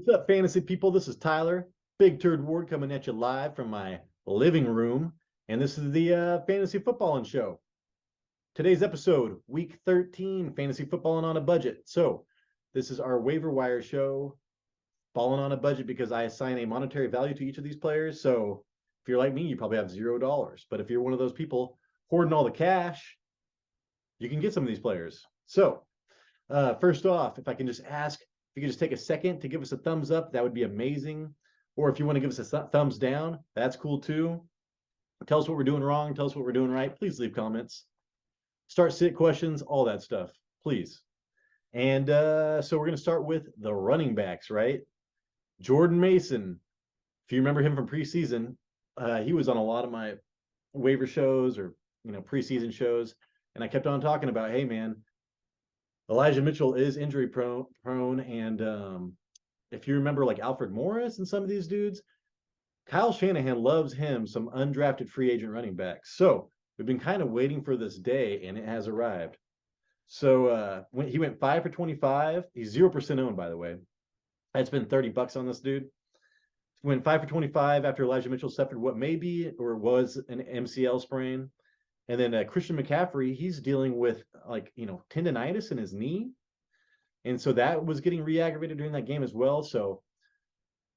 What's up, fantasy people? This is Tyler, Big Turd Ward, coming at you live from my living room. And this is the Fantasy Footballin' Show. Today's episode, Week 13, Fantasy Footballin' on a Budget. So, this is our waiver wire show, balling on a budget because I assign a monetary value to each of these players. So, if you're like me, you probably have $0. But if you're one of those people hoarding all the cash, you can get some of these players. So, first off, if I can just ask, if you could just take a second to give us a thumbs up, that would be amazing. Or if you want to give us a thumbs down, that's cool too. Tell us what we're doing wrong. Tell us what we're doing right. Please leave comments. Start sit questions, all that stuff, please. And so we're going to start with the running backs, right? Jordan Mason. If you remember him from preseason, he was on a lot of my waiver shows or preseason shows, and I kept on talking about, hey man, Elijah Mitchell is injury prone, and if you remember like Alfred Morris and some of these dudes, Kyle Shanahan loves him some undrafted free agent running backs. So we've been kind of waiting for this day, and it has arrived. So when he went 5 for 25, he's 0% owned, by the way. I'd spent $30 on this dude. Went 5 for 25 after Elijah Mitchell suffered what may be or was an MCL sprain. And then Christian McCaffrey, he's dealing with tendonitis in his knee. And so that was getting re-aggravated during that game as well. So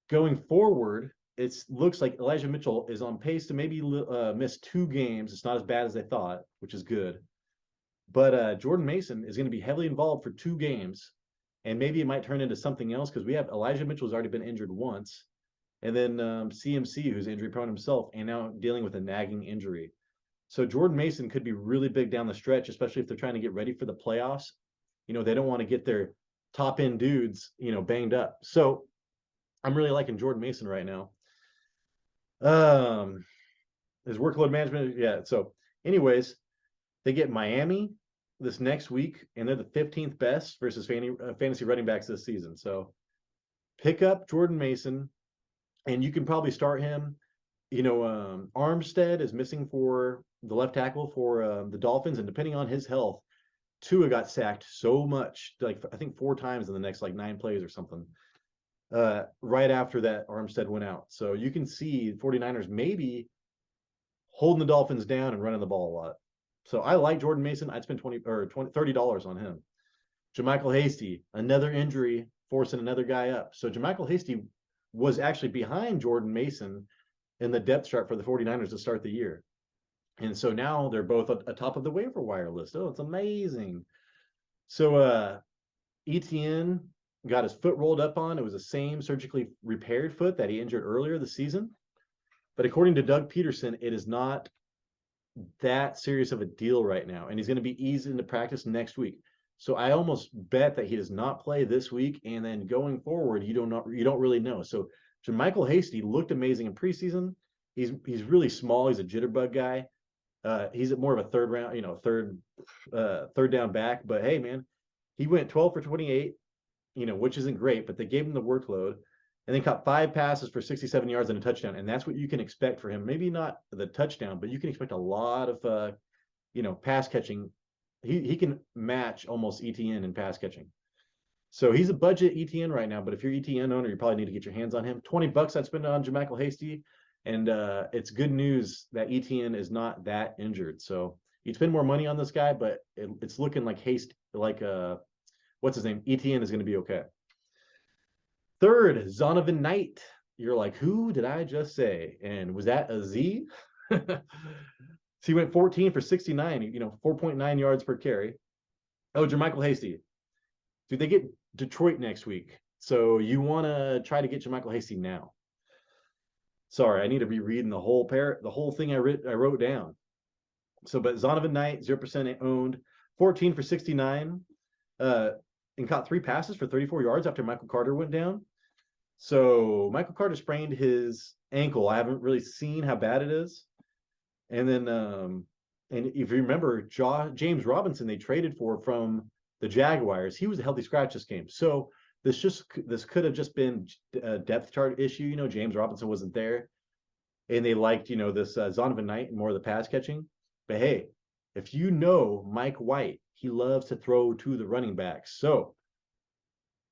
going forward, it looks like Elijah Mitchell is on pace to maybe miss 2 games. It's not as bad as they thought, which is good. But Jordan Mason is going to be heavily involved for 2 games. And maybe it might turn into something else because we have Elijah Mitchell's already been injured once. And then CMC, who's injury prone himself, and now dealing with a nagging injury. So Jordan Mason could be really big down the stretch, especially if they're trying to get ready for the playoffs. They don't want to get their top end dudes, banged up. So I'm really liking Jordan Mason right now. His workload management, yeah. So anyways, they get Miami this next week, and they're the 15th best versus fantasy running backs this season. So pick up Jordan Mason, and you can probably start him. Armstead is missing for the left tackle for the Dolphins, and depending on his health, Tua got sacked so much, like I think 4 times in the next 9 plays or something, right after that Armstead went out. So you can see 49ers maybe holding the Dolphins down and running the ball a lot. So I like Jordan Mason. I'd spend $30 on him. JaMycal Hasty, another injury, forcing another guy up. So JaMycal Hasty was actually behind Jordan Mason in the depth chart for the 49ers to start the year. And so now they're both atop of the waiver wire list. Oh, it's amazing. So ETN got his foot rolled up on. It was the same surgically repaired foot that he injured earlier this season. But according to Doug Peterson, it is not that serious of a deal right now. And he's going to be eased into practice next week. So I almost bet that he does not play this week. And then going forward, you don't really know. So JaMycal Hasty looked amazing in preseason. He's really small. He's a jitterbug guy. He's more of a third round, third down back. But hey, man, he went 12 for 28, which isn't great, but they gave him the workload, and then caught 5 passes for 67 yards and a touchdown. And that's what you can expect for him. Maybe not the touchdown, but you can expect a lot of, pass catching. He can match almost ETN in pass catching. So he's a budget ETN right now, but if you're ETN owner, you probably need to get your hands on him. $20 I'd spend on JaMycal Hasty. And it's good news that ETN is not that injured. So you'd spend more money on this guy, but it's looking like what's his name? ETN is going to be okay. Third, Zonovan Knight. You're like, who did I just say? And was that a Z? So he went 14 for 69, 4.9 yards per carry. Oh, JaMycal Hasty. Dude, they get Detroit next week. So you want to try to get JaMycal Hasty now. Sorry, I need to be reading the whole thing I wrote down. So, but Zonovan Knight, 0% owned, 14 for 69, and caught 3 passes for 34 yards after Michael Carter went down. So Michael Carter sprained his ankle. I haven't really seen how bad it is. And then, and if you remember, James Robinson they traded for from the Jaguars. He was a healthy scratch this game. So this could have just been a depth chart issue. James Robinson wasn't there, and they liked this Zonovan Knight and more of the pass catching. But hey, if Mike White, he loves to throw to the running backs. So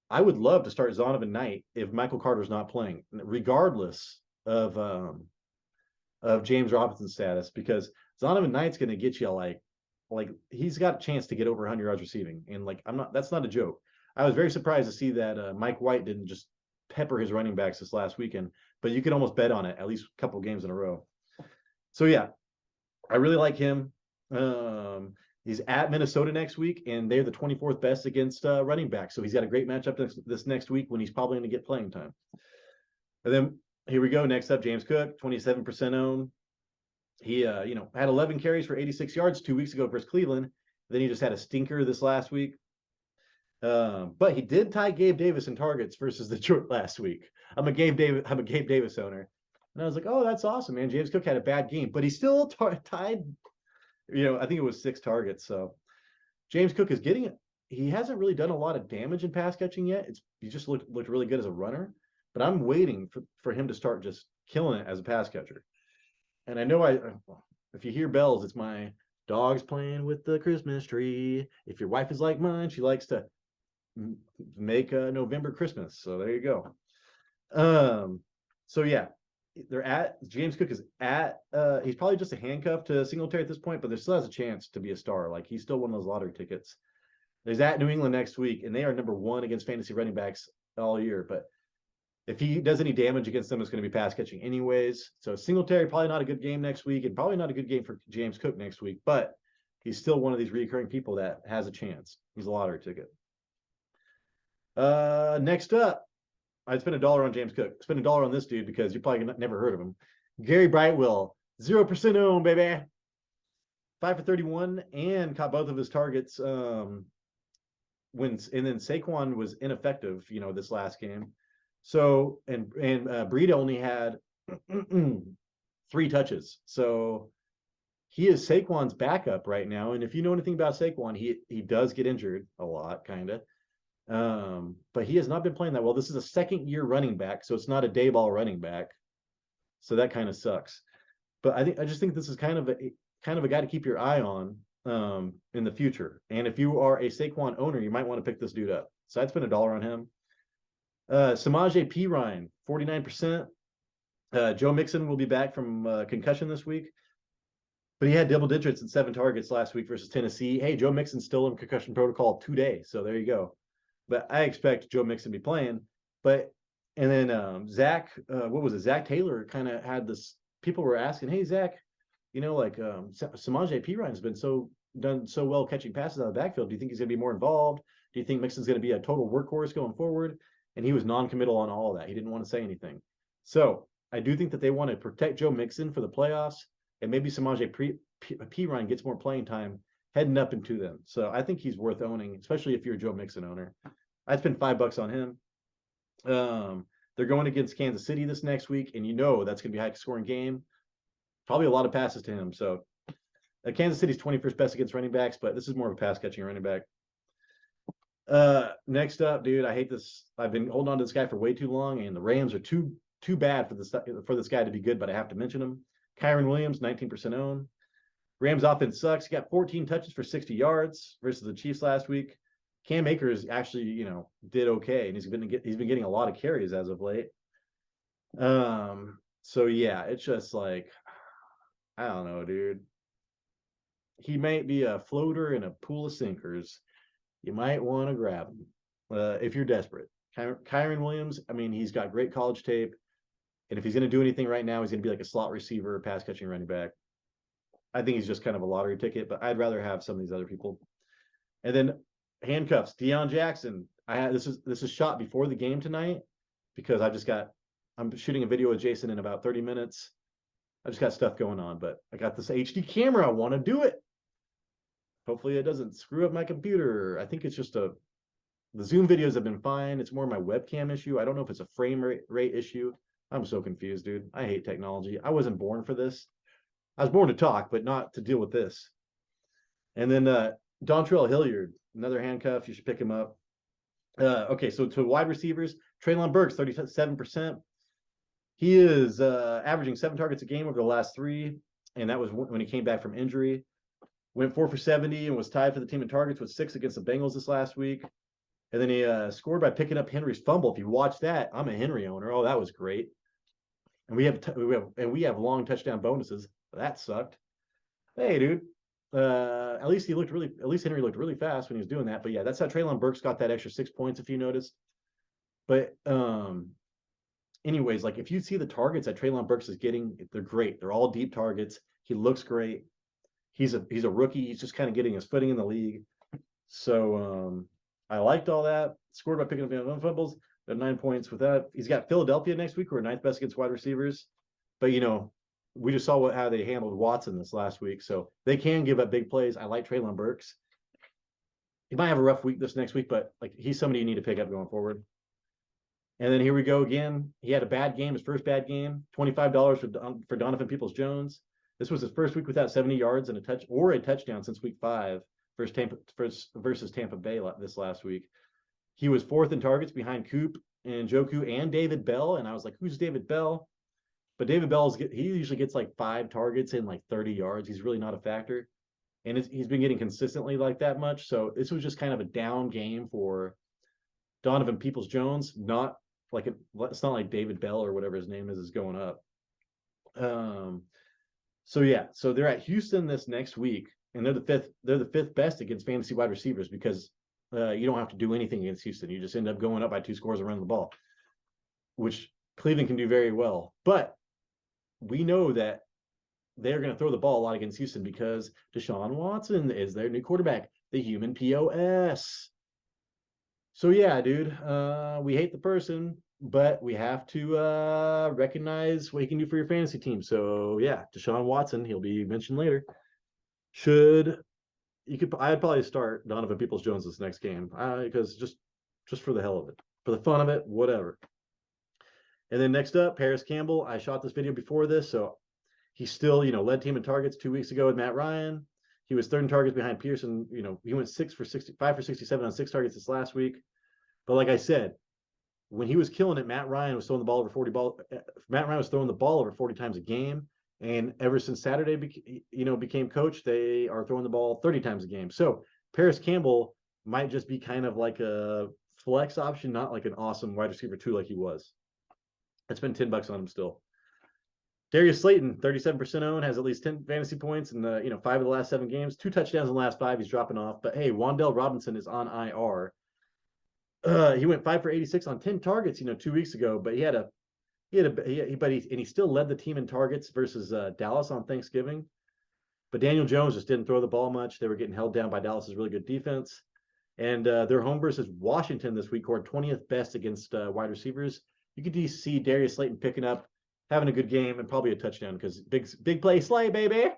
I would love to start Zonovan Knight if Michael Carter's not playing, regardless of James Robinson's status, because Zonovan Knight's going to get you like he's got a chance to get over 100 yards receiving, and like I'm not that's not a joke. I was very surprised to see that Mike White didn't just pepper his running backs this last weekend, but you could almost bet on it at least a couple games in a row. So yeah, I really like him. He's at Minnesota next week, and they're the 24th best against running back. So he's got a great matchup this next week when he's probably going to get playing time. And then here we go. Next up, James Cook, 27% owned. He, had 11 carries for 86 yards 2 weeks ago versus Cleveland. Then he just had a stinker this last week. But he did tie Gabe Davis in targets versus Detroit last week. I'm a Gabe Davis owner. And I was like, oh, that's awesome, man. James Cook had a bad game, but he still tied, I think it was 6 targets. So James Cook is getting it. He hasn't really done a lot of damage in pass catching yet. He just looked really good as a runner. But I'm waiting for him to start just killing it as a pass catcher. And I know if you hear bells, it's my dogs playing with the Christmas tree. If your wife is like mine, she likes to make a November Christmas. So there you go. So yeah, James Cook is he's probably just a handcuff to Singletary at this point, but there still has a chance to be a star. Like he's still one of those lottery tickets. There's at New England next week, and they are number 1 against fantasy running backs all year. But if he does any damage against them, it's going to be pass catching anyways. So Singletary, probably not a good game next week, and probably not a good game for James Cook next week, but he's still one of these recurring people that has a chance. He's a lottery ticket. Next up, I'd spend $1 on James Cook. Spend $1 on this dude because you probably never heard of him. Gary Brightwell, 0% owned, baby. 5 for 31 and caught both of his targets. And then Saquon was ineffective, this last game. So and Breida only had 3 touches. So he is Saquon's backup right now. And if you know anything about Saquon, he does get injured a lot, kind of. But he has not been playing that well. This is a second-year running back, so it's not a day ball running back. So that kind of sucks. But I just think this is kind of a guy to keep your eye on in the future. And if you are a Saquon owner, you might want to pick this dude up. So I'd spend $1 on him. Samaje Perine, 49%. Joe Mixon will be back from concussion this week, but he had double digits and 7 targets last week versus Tennessee. Hey, Joe Mixon's still in concussion protocol today, so there you go. But I expect Joe Mixon to be playing. And then Zach, what was it? Zach Taylor kind of had this. People were asking, hey, Zach, Samaje Perine's been done so well catching passes out of the backfield. Do you think he's going to be more involved? Do you think Mixon's going to be a total workhorse going forward? And he was non-committal on all of that. He didn't want to say anything. So I do think that they want to protect Joe Mixon for the playoffs, and maybe Samaje Perine gets more playing time heading up into them. So I think he's worth owning, especially if you're a Joe Mixon owner. I'd spend $5 on him. They're going against Kansas City this next week, and that's going to be a high-scoring game. Probably a lot of passes to him. So Kansas City's 21st best against running backs, but this is more of a pass-catching running back. Next up, dude, I hate this. I've been holding on to this guy for way too long, and the Rams are too bad for this guy to be good, but I have to mention him. Kyren Williams, 19% owned. Rams offense sucks. He got 14 touches for 60 yards versus the Chiefs last week. Cam Akers actually, did okay, and he's been getting a lot of carries as of late. So yeah, it's just like, I don't know, dude. He might be a floater in a pool of sinkers. You might want to grab him if you're desperate. Kyren Williams, he's got great college tape, and if he's going to do anything right now, he's going to be like a slot receiver, pass catching running back. I think he's just kind of a lottery ticket, but I'd rather have some of these other people. And then handcuffs, Deon Jackson. This is shot before the game tonight because I'm shooting a video with Jason in about 30 minutes. I just got stuff going on, but I got this HD camera. I want to do it. Hopefully it doesn't screw up my computer. I think it's just the Zoom videos have been fine. It's more my webcam issue. I don't know if it's a frame rate issue. I'm so confused, dude. I hate technology. I wasn't born for this. I was born to talk, but not to deal with this. And then Dontrell Hilliard, another handcuff. You should pick him up. Okay, so to wide receivers, Treylon Burks, 37%. He is averaging 7 targets a game over the last 3, and that was when he came back from injury. Went 4 for 70 and was tied for the team in targets with 6 against the Bengals this last week. And then he scored by picking up Henry's fumble. If you watch that, I'm a Henry owner. Oh, that was great. And we have long touchdown bonuses. That sucked. Hey, dude. At least Henry looked really fast when he was doing that. But yeah, that's how Treylon Burks got that extra 6 points, if you noticed. But anyways, like if you see the targets that Treylon Burks is getting, they're great. They're all deep targets. He looks great. He's a rookie. He's just kind of getting his footing in the league. So I liked all that. Scored by picking up fumbles. 9 points with that. He's got Philadelphia next week, who are ninth best against wide receivers. But we just saw how they handled Watson this last week. So they can give up big plays. I like Treylon Burks. He might have a rough week this next week, but like he's somebody you need to pick up going forward. And then here we go again. He had a bad game, his first bad game. $25 for Donovan Peoples-Jones. This was his first week without 70 yards and a touchdown since week 5 versus Tampa Bay this last week. He was 4th in targets behind Coop and Njoku and David Bell. And I was like, who's David Bell? But David he usually gets like 5 targets in like 30 yards. He's really not a factor. And he's been getting consistently like that much. So this was just kind of a down game for Donovan Peoples-Jones. It's not like David Bell or whatever his name is going up. So they're at Houston this next week, and they're the fifth best against fantasy wide receivers because you don't have to do anything against Houston. You just end up going up by 2 scores and running the ball, which Cleveland can do very well. But we know that they're going to throw the ball a lot against Houston because Deshaun Watson is their new quarterback, the human POS. So yeah, dude, we hate the person, but we have to recognize what he can do for your fantasy team. So yeah, Deshaun Watson, he'll be mentioned later. I'd probably start Donovan Peoples-Jones this next game because just for the hell of it, for the fun of it, whatever. And then next up, Parris Campbell. I shot this video before this, so he still, led team in targets 2 weeks ago with Matt Ryan. He was 3rd in targets behind Pearson. He went 5 for 67 on 6 targets this last week. But like I said, when he was killing it, Matt Ryan was throwing the ball over 40 times a game. And ever since Saturday, became coach, they are throwing the ball 30 times a game. So Parris Campbell might just be kind of like a flex option, not like an awesome wide receiver 2 like he was. I spent $10 on him still. Darius Slayton, 37% owned, has at least 10 fantasy points in the 5 of the last 7 games, 2 touchdowns in the last 5. He's dropping off, but hey, Wan'Dale Robinson is on IR. He went 5 for 86 on 10 targets, 2 weeks ago, but he still led the team in targets versus Dallas on Thanksgiving. But Daniel Jones just didn't throw the ball much. They were getting held down by Dallas's really good defense. And their home versus Washington this week scored 20th best against wide receivers. You could see Darius Slayton picking up, having a good game, and probably a touchdown because big play Slay, baby.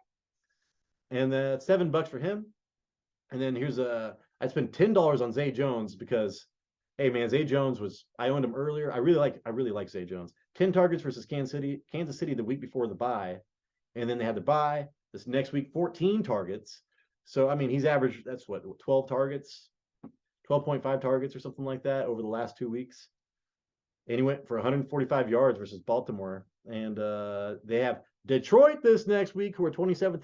And $7 for him. And then I spent $10 on Zay Jones because, hey man, Zay Jones I owned him earlier. I really like Zay Jones. 10 targets versus Kansas City the week before the bye, and then they had the bye this next week, 14 targets. So I mean, he's averaged 12 targets, 12.5 targets or something like that over the last 2 weeks. And he went for 145 yards versus Baltimore. And they have Detroit this next week, who are 27th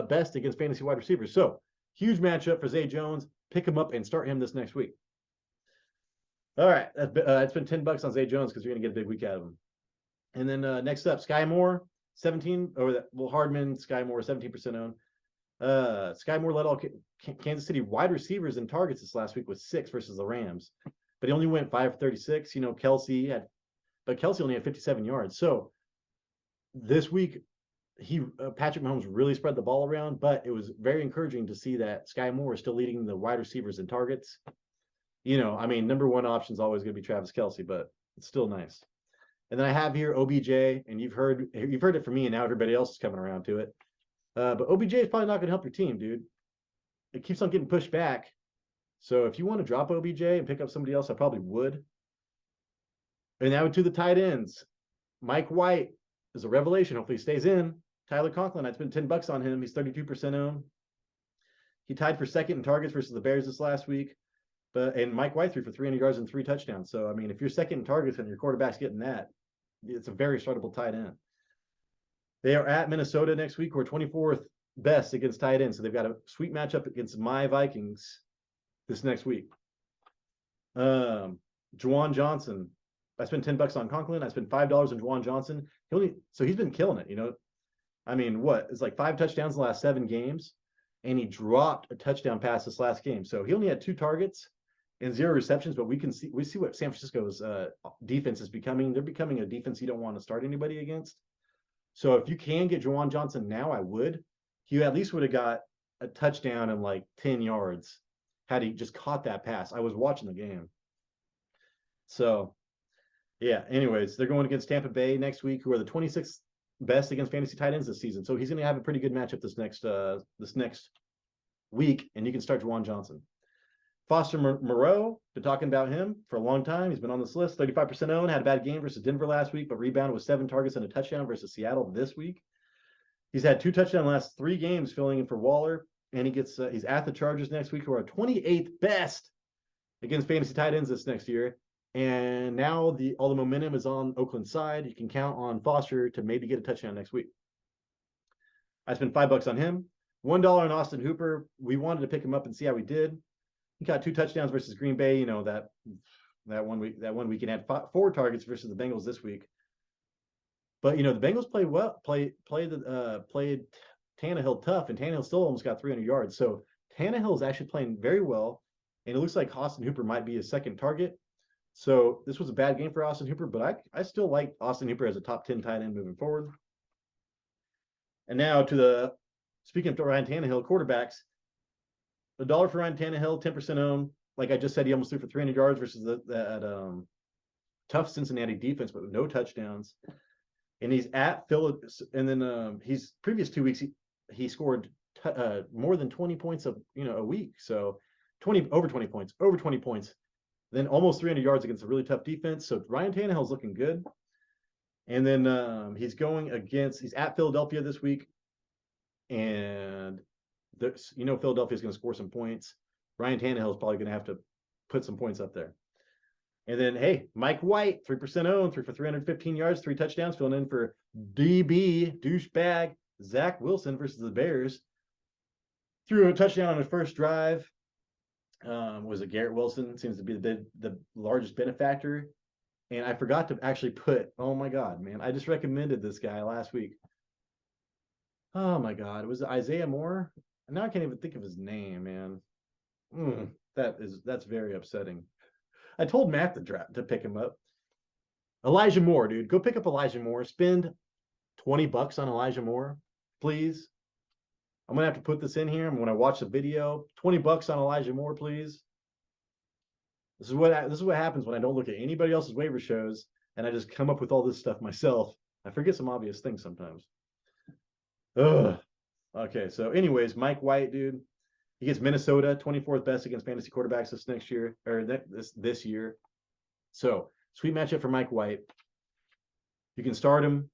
best against fantasy wide receivers. So huge matchup for Zay Jones. Pick him up and start him this next week. All right, that's been $10 on Zay Jones because you're gonna get a big week out of him. And then next up, Sky Moore, 17. Hardman, Sky Moore, 17% owned. Sky Moore led all Kansas City wide receivers in targets this last week with 6 versus the Rams, but he only went 5 for 36. Kelsey only had 57 yards. So this week, Patrick Mahomes really spread the ball around, but it was very encouraging to see that Sky Moore is still leading the wide receivers in targets. Number one option is always going to be Travis Kelce, but it's still nice. And then I have here OBJ, and you've heard it from me, and now everybody else is coming around to it. But OBJ is probably not going to help your team, dude. It keeps on getting pushed back. So if you want to drop OBJ and pick up somebody else, I probably would. And now to the tight ends. Mike White is a revelation. Hopefully he stays in. Tyler Conklin, I'd spend $10 on him. He's 32% owned. He tied for 2nd in targets versus the Bears this last week. And Mike White threw for 300 yards and 3 touchdowns. So, if you're 2nd in targets and your quarterback's getting that, it's a very startable tight end. They are at Minnesota next week, who are 24th best against tight ends. So they've got a sweet matchup against my Vikings this next week. Juwan Johnson. I spent $10 on Conklin. I spent $5 on Juwan Johnson. So he's been killing it. I mean, what? It's like 5 touchdowns in the last 7 games, and he dropped a touchdown pass this last game. So he only had 2 targets and 0 receptions, but we see what San Francisco's defense is becoming. They're becoming a defense you don't want to start anybody against. So if you can get Juwan Johnson now, I would. He at least would have got a touchdown and like 10 yards had he just caught that pass. I was watching the game. So, yeah, anyways, they're going against Tampa Bay next week, who are the 26th best against fantasy tight ends this season. So he's going to have a pretty good matchup this next week, and you can start Juwan Johnson. Foster Moreau, been talking about him for a long time. He's been on this list. 35% owned, had a bad game versus Denver last week, but rebounded with 7 targets and a touchdown versus Seattle this week. He's had 2 touchdowns in the last 3 games, filling in for Waller, and he's at the Chargers next week, who are 28th best against fantasy tight ends this next year. And now all the momentum is on Oakland's side. You can count on Foster to maybe get a touchdown next week. I spent $5 on him. $1 on Austin Hooper. We wanted to pick him up and see how he did. He got 2 touchdowns versus Green Bay. That one week and had 4 targets versus the Bengals this week. But the Bengals played well. Played Tannehill tough, and Tannehill still almost got 300 yards. So Tannehill is actually playing very well, and it looks like Austin Hooper might be his second target. So this was a bad game for Austin Hooper, but I still like Austin Hooper as a top 10 tight end moving forward. And now speaking of Ryan Tannehill, quarterbacks, $1 for Ryan Tannehill, 10% owned. Like I just said, he almost threw for 300 yards versus that tough Cincinnati defense, but with no touchdowns. And he's at Phillips, and then he's previous 2 weeks he scored more than 20 points a week. So over 20 points. Then almost 300 yards against a really tough defense. So Ryan Tannehill's looking good. And then he's at Philadelphia this week. And Philadelphia's going to score some points. Ryan Tannehill is probably going to have to put some points up there. And then, hey, Mike White, 3% owned, threw for 315 yards, 3 touchdowns, filling in for DB, douchebag, Zach Wilson versus the Bears. Threw a touchdown on his first drive. Was it Garrett Wilson? Seems to be the largest benefactor. And I forgot to actually oh my God, man. I just recommended this guy last week. Oh my God. Was it Isaiah Moore? Now I can't even think of his name, man. That's very upsetting. I told Matt to pick him up. Elijah Moore, dude. Go pick up Elijah Moore. Spend $20 on Elijah Moore, please. I'm going to have to put this in here when I watch the video. $20 on Elijah Moore, please. This is what happens when I don't look at anybody else's waiver shows and I just come up with all this stuff myself. I forget some obvious things sometimes. Ugh. Okay, so anyways, Mike White, dude. He gets Minnesota 24th best against fantasy quarterbacks this year. So sweet matchup for Mike White. You can start him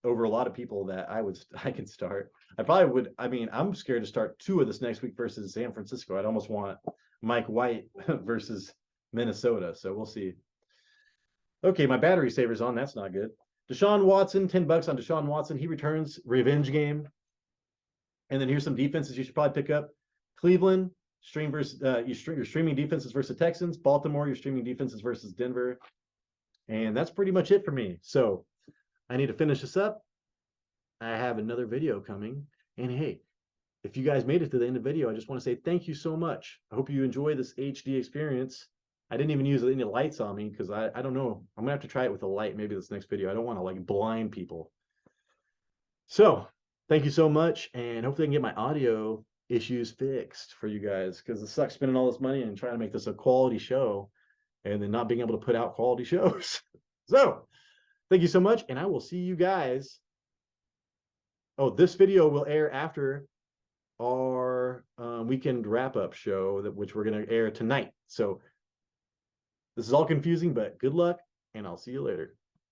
over a lot of people that I can start. I probably would. I mean, I'm scared to start Tua this next week versus San Francisco. I'd almost want Mike White versus Minnesota. So we'll see. Okay, my battery saver's on. That's not good. Deshaun Watson, $10 on Deshaun Watson. He returns, revenge game. And then here's some defenses you should probably pick up. Cleveland, your streaming defenses versus Texans. Baltimore, your streaming defenses versus Denver. And that's pretty much it for me. So I need to finish this up. I have another video coming. And hey, if you guys made it to the end of the video, I just want to say thank you so much. I hope you enjoy this HD experience. I didn't even use any lights on me because I don't know. I'm going to have to try it with a light maybe this next video. I don't want to blind people. So thank you so much. And hopefully I can get my audio issues fixed for you guys because it sucks spending all this money and trying to make this a quality show and then not being able to put out quality shows. So thank you so much, and I will see you guys. Oh, this video will air after our weekend wrap-up show, which we're going to air tonight. So this is all confusing, but good luck, and I'll see you later.